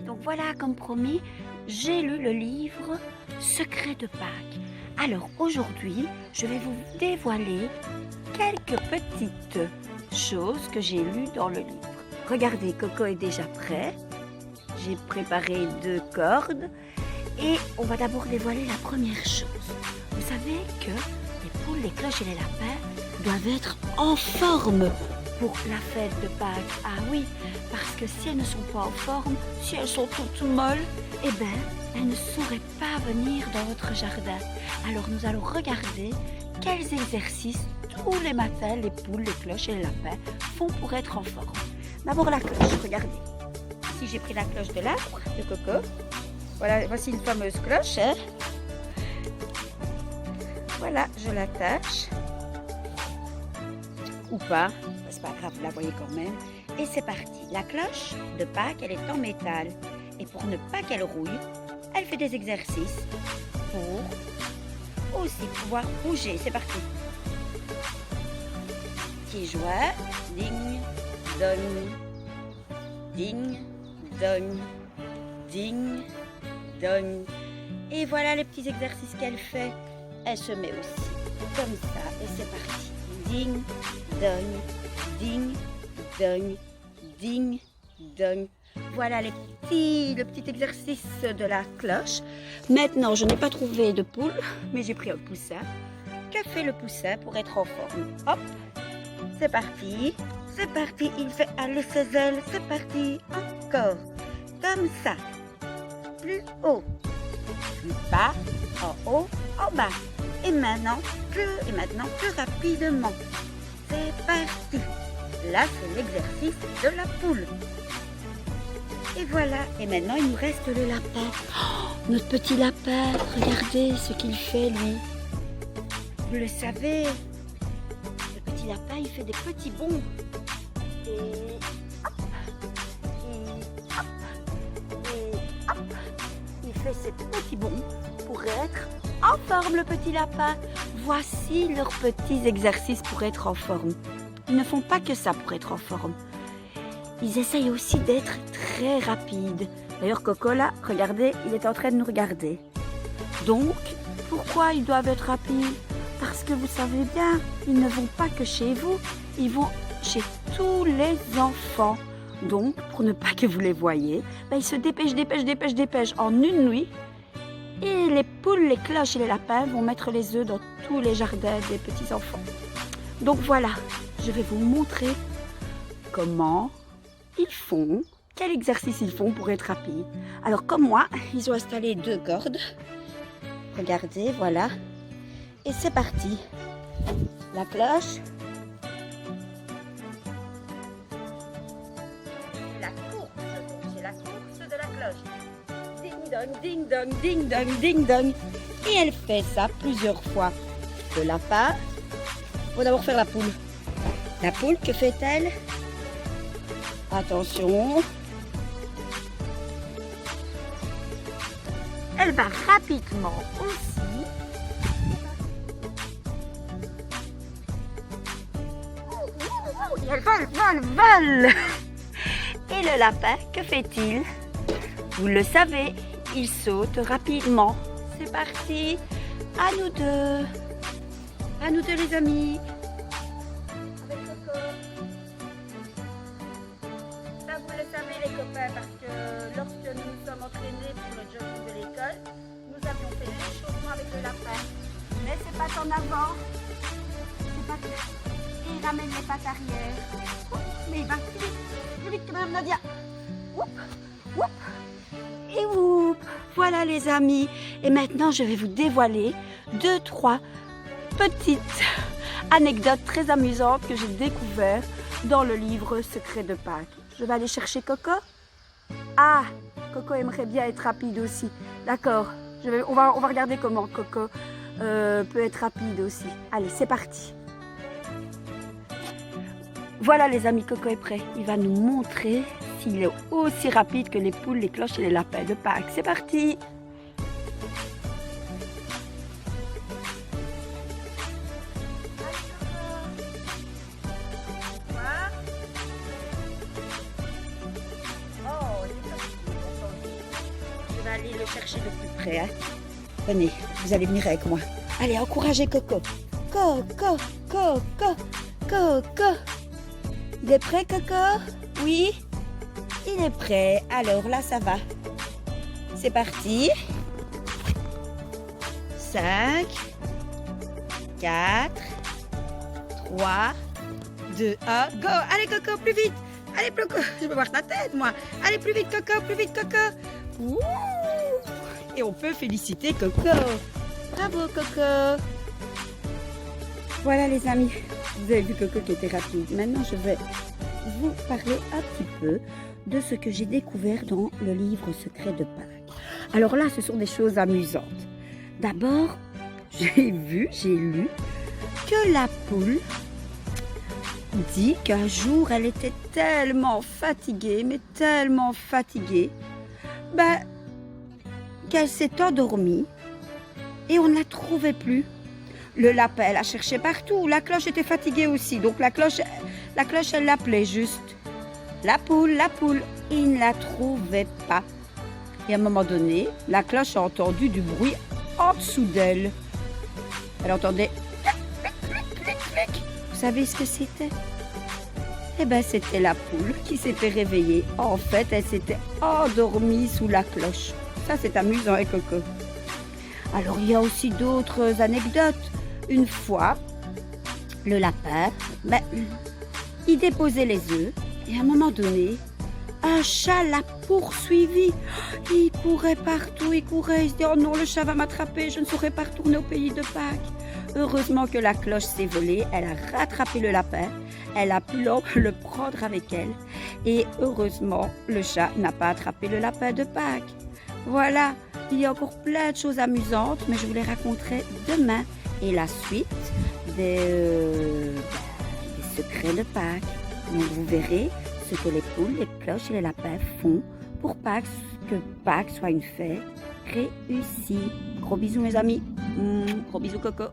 Donc voilà, comme promis, j'ai lu le livre Secret de Pâques. Alors aujourd'hui, je vais vous dévoiler quelques petites choses que j'ai lues dans le livre. Regardez, Coco est déjà prêt. J'ai préparé 2 cordes et on va d'abord dévoiler la première chose. Vous savez que les poules, les cloches et les lapins doivent être en forme pour la fête de Pâques. Ah oui, parce que si elles ne sont pas en forme, si elles sont toutes molles, eh bien, elles ne sauraient pas venir dans votre jardin. Alors nous allons regarder quels exercices tous les matins les poules, les cloches et les lapins font pour être en forme. D'abord la cloche, regardez. Ici j'ai pris la cloche de l'arbre de Coco. Voilà, voici une fameuse cloche. Hein. Voilà, je l'attache. Ou pas, c'est pas grave, vous la voyez quand même. Et c'est parti. La cloche de Pâques, elle est en métal. Et pour ne pas qu'elle rouille, elle fait des exercices pour aussi pouvoir bouger. C'est parti. Petit joueur. Ding, dong. Ding, dong. Ding, dong. Et voilà les petits exercices qu'elle fait. Elle se met aussi comme ça. Et c'est parti. Ding, dong, ding, dong, ding, dong. Voilà le petit exercice de la cloche. Maintenant, je n'ai pas trouvé de poule, mais j'ai pris un poussin. Que fait le poussin pour être en forme? Hop, c'est parti. C'est parti, il fait aller ses ailes. C'est parti, encore. Comme ça. Plus haut. Plus bas, en haut, en bas. Et maintenant plus rapidement. C'est parti. Là, c'est l'exercice de la poule. Et voilà. Et maintenant, il nous reste le lapin. Oh, notre petit lapin. Regardez ce qu'il fait, lui. Vous le savez. Le petit lapin, il fait des petits bonds. Et hop. Et hop. Et hop. Il fait ses petits bonds pour être en forme, le petit lapin. Voici leurs petits exercices pour être en forme. Ils ne font pas que ça pour être en forme. Ils essayent aussi d'être très rapides. D'ailleurs, Coco, là, regardez, il est en train de nous regarder. Donc, pourquoi ils doivent être rapides? Parce que vous savez bien, ils ne vont pas que chez vous, ils vont chez tous les enfants. Donc, pour ne pas que vous les voyiez, ben, ils se dépêchent en une nuit. Et les poules, les cloches et les lapins vont mettre les œufs dans tous les jardins des petits-enfants. Donc voilà, je vais vous montrer comment ils font, quel exercice ils font pour être rapides. Alors comme moi, ils ont installé 2 cordes. Regardez, voilà. Et c'est parti. La cloche. C'est la course de la cloche. Ding dong, ding dong, ding dong, ding dong. Et elle fait ça plusieurs fois. Le lapin. On va d'abord faire la poule. La poule, que fait-elle? Attention. Elle va rapidement aussi. Et elle vole. Et le lapin, que fait-il? Vous le savez, il saute rapidement. C'est parti. À nous deux. À nous deux, les amis. Avec Coco. Ça, vous le savez, les copains, parce que lorsque nous nous sommes entraînés pour le jogging de l'école, nous avions fait l'échauffement avec le lapin. Mais c'est pas en avant. C'est pas tout. Et il ramène les pattes arrière. Oups, mais il va plus vite que Mme Nadia. Oups, oups. Et oups. Voilà, les amis. Et maintenant, je vais vous dévoiler 2-3 petites anecdotes très amusantes que j'ai découvertes dans le livre Secret de Pâques. Je vais aller chercher Coco. Ah, Coco aimerait bien être rapide aussi. D'accord, on va regarder comment Coco peut être rapide aussi. Allez, c'est parti. Voilà, les amis, Coco est prêt. Il va nous montrer s'il est aussi rapide que les poules, les cloches et les lapins de Pâques. C'est parti. le chercher de plus près. Hein. Venez, vous allez venir avec moi. Allez, encouragez Coco. Coco, Coco, Coco. Il est prêt, Coco? Oui? Il est prêt. Alors là, ça va. C'est parti. 5, 4, 3, 2, 1, go! Allez, Coco, plus vite! Allez, Coco, je veux voir ta tête, moi! Allez, plus vite, Coco, plus vite, Coco! Ouh! Et on peut féliciter Coco! Bravo, Coco! Voilà, les amis, vous avez vu Coco qui était rapide. Maintenant, je vais vous parler un petit peu de ce que j'ai découvert dans le livre secret de Pâques. Alors là, ce sont des choses amusantes. D'abord, j'ai lu que la poule dit qu'un jour, elle était tellement fatiguée, mais tellement fatiguée, qu'elle s'est endormie et on ne la trouvait plus. Le lapin, elle a cherché partout. La cloche était fatiguée aussi, donc la cloche, elle l'appelait juste. La poule, il ne la trouvait pas. Et à un moment donné, la cloche a entendu du bruit en dessous d'elle. Elle entendait clic. Vous savez ce que c'était? Eh bien, c'était la poule qui s'était réveillée. En fait, elle s'était endormie sous la cloche. Ça, c'est amusant, hein, Coco? Alors, il y a aussi d'autres anecdotes. Une fois, le lapin, il déposait les œufs. Et à un moment donné, un chat l'a poursuivi. Il courait partout, il courait. Il se dit, oh non, le chat va m'attraper, je ne saurais pas retourner au pays de Pâques. Heureusement que la cloche s'est volée, elle a rattrapé le lapin, elle a pu le prendre avec elle. Et heureusement, le chat n'a pas attrapé le lapin de Pâques. Voilà, il y a encore plein de choses amusantes, mais je vous les raconterai demain. Et la suite des secrets de Pâques. Donc vous verrez ce que les poules, les cloches et les lapins font pour Pâques, que Pâques soit une fête réussie. Gros bisous mes amis. Gros bisous Coco.